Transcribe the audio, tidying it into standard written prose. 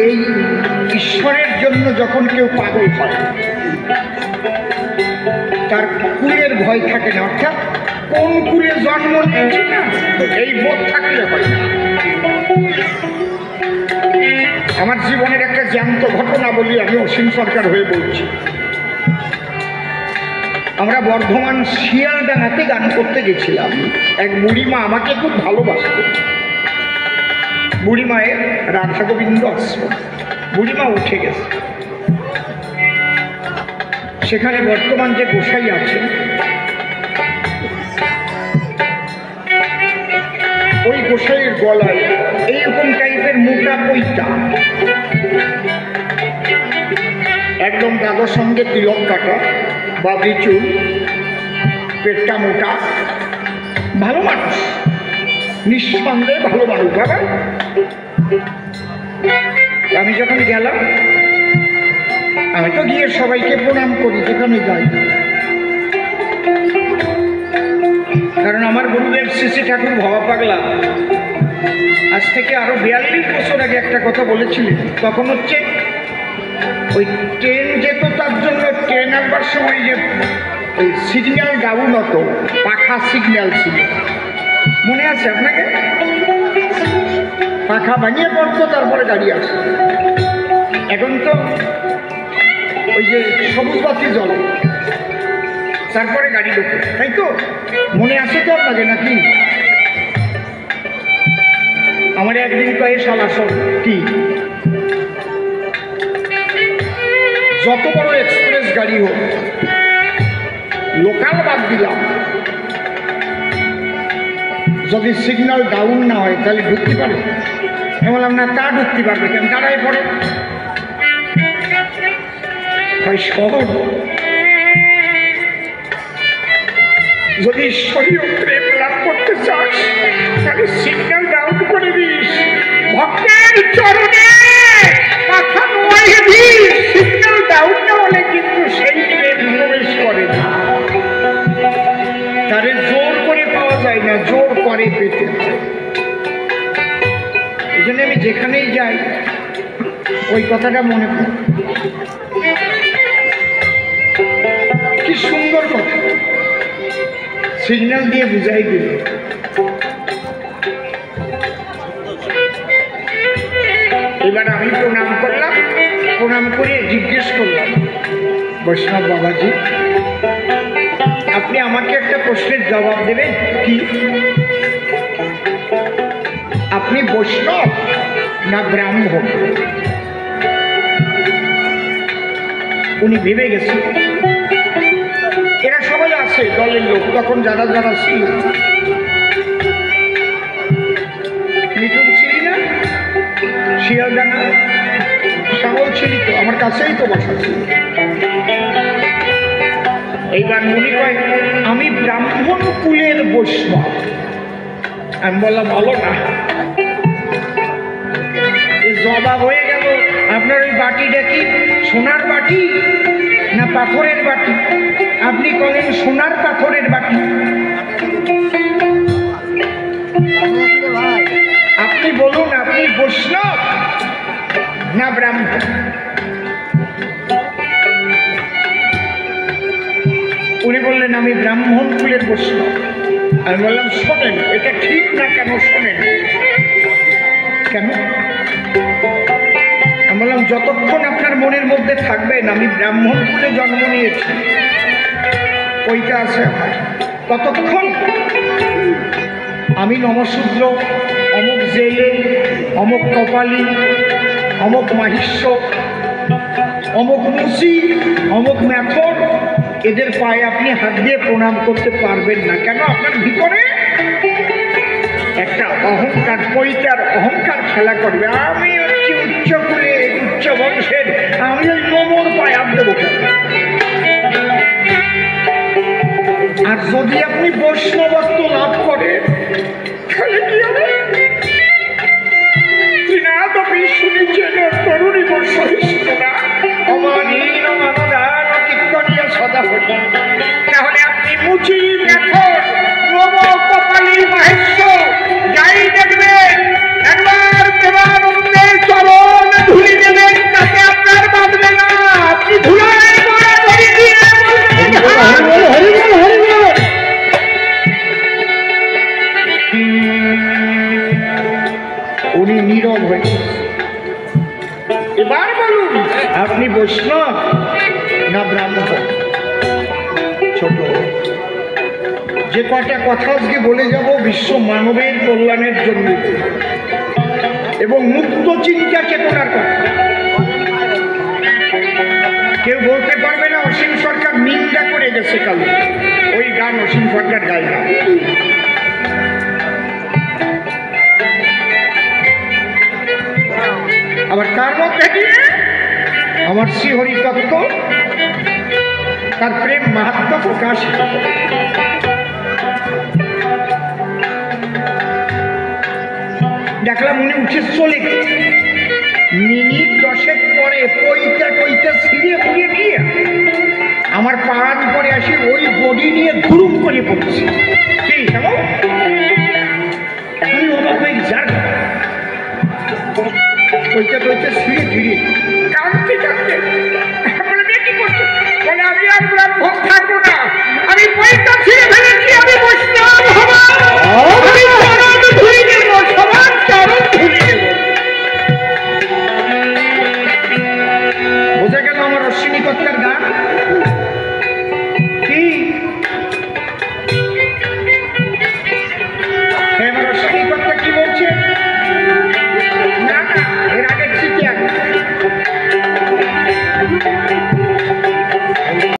এই ঈশ্বরের জন্য যখন কেউ পাগল হয় তার কুলের ভয় থাকে না, অর্থাৎ কোন কুলে জন্ম নিয়েছে না এই বোধ থাকলে হয় না। আমার জীবনের একটা জ্যান্ত ঘটনা বলি, আমি অসীম সরকার হয়ে বলছি। আমরা বর্ধমান শিয়ালডাঙ্গাতে গান করতে গেছিলাম। এক বুড়িমা আমাকে খুব ভালোবাসত। বুড়িমায়ের রাধা গোবিন্দ আশ্রম। বুড়িমা উঠে গেছে, সেখানে বর্তমান যে গোসাই আছেন ওই গোসাইয়ের গলায় এইরকম টাইপের মোটা পৈতা, একদম দাদার সঙ্গে তিলক কাটা, বাবরি চুল, পেটটা মোটা, ভালো মানুষ, নিঃসন্দেহে ভালো মানুষ। বাবা আমি যখন গেলাম, আমি তো গিয়ে সবাইকে প্রণাম করি যেখানে যাই, কারণ আমার গুরুদেব শ্রী শ্রী ঠাকুর ভবা পাগলা আজ থেকে আরো 42 বছর আগে একটা কথা বলেছিলেন। তখন হচ্ছে ওই ট্রেন যেত, তার জন্য ট্রেন আনবার সময় যে ওই সিগন্যাল ডাউন হতো, পাখা সিগন্যাল ছিল, মনে আছে আপনাকে? পাখা ভাঙিয়ে পড়তো, তারপরে গাড়ি আসে। এখন তো ওই যে সবুজ বাতি জ্বলে, তারপরে গাড়ি ঢোকে, তাই তো? মনে আছে তো আপনাকে নাকি? আমার একদিন কয়ে সালাসন কি, যত বড় এক্সপ্রেস গাড়ি হোক, লোকাল বাদ দিলাম, যদি সিগন্যাল ডাউন না হয় তাহলে ঢুকতে পারে? আমি বললাম না, তা ঢুকতে পারবে কেন, দাঁড়ায় পড়ে। শহর যদি ঈশ্বরীয় প্রেম লাভ করতে চাস তাহলে সিগন্যাল ডাউন করে দিস, ভক্তের চরণে মাথা নোয়াইয়ে দিস। সিগন্যাল ডাউন না হলে কিন্তু সেই প্রেম প্রবেশ করে না, তারে জোর করে পাওয়া যায় না, জোর করে পেতে হয়। এই জন্য আমি যেখানেই যাই ওই কথাটা মনে করি। কি সুন্দর কথা, সিগন্যাল দিয়ে বুঝাই দিল। এবার আমি প্রণাম করলাম, প্রণাম করে জিজ্ঞেস করলাম, বৈষ্ণব বাবাজি আপনি আমাকে একটা প্রশ্নের জবাব দেবেন কি? আপনি বৈষ্ণব না ব্রাহ্মণ? উনি ভেবে গেছে, এরা সবাই আছে দলের লোক, তখন যারা যারা ছিল। মিঠুন ছিলি না, শিয়ালডাঙ্গা সাগর ছিলি তো, আমার কাছেই তো বসা ছিল। এইবার মনে কয় আমি ব্রাহ্মণ কুলের বৈষ্ণব। আমি বললাম বলো না, জবাব হয়ে গেল। আপনার ওই বাটিটা কি সোনার বাটি না পাথরের বাটি? আপনি বলেন সোনার পাথরের বাটি। আপনি বলুন আপনি বৈষ্ণব না ব্রাহ্মণ? উনি বললেন আমি ব্রাহ্মণ কুলের বৈষ্ণব। আমি বললাম শোনেন, এটা ঠিক না, কেন শোনেন? কেন? আমি বললাম যতক্ষণ আপনার মনের মধ্যে থাকবেন আমি ব্রাহ্মণ কুলে জন্ম নিয়েছি ওইটা আছে আমার, ততক্ষণ আমি নমশূদ্র, অমুক জেলে, অমুক কপালি, অমুক মাহিষ্য, অমুক মুসি, অমুক ম্যাথর, এদের পায়ে আপনি হাত দিয়ে প্রণাম করতে পারবেন না। কেন? আপনার ভিতরে একটা অহংকার, পৈতার অহংকার খেলা করবে। আমি হচ্ছি উচ্চ কুলে, উচ্চ বংশের, আমি ওই নমর পায়ে হাত দেবো কেন? আর যদি আপনি বৈষ্ণবত্ব লাভ করেন তাহলে কি হবে? তৃণাদপি শুনেছেন তরুণী বর্ষহিষ্ণুরা অমানীন মানদান কীর্তনীয় সদা হরি। তাহলে আপনি মুচি, ম্যাথর, নব, কপালি, মাহেশ্ব যাই দেখবেন একবার দেবান উনি নীরব হয়ে এবার বলুন আপনি বৈষ্ণব না ব্রাহ্মণ? ছোট যে কটা কথা আজকে বলে যাব বিশ্ব মানবের কল্যাণের জন্য এবং মুক্ত চিন্তা চেতনার কথা। কেউ বলতে পারবে না অসীম সরকার নিন্দা করে গেছে কাল, ওই গান অসীম সরকার গায় না। আবার তার মধ্যে দিয়ে আমার শ্রীহরি তত্ত্ব, তার প্রেম মাহাত্ম্য প্রকাশ। দেখলাম উনি উঠে চলে গেছে, মিনিট 10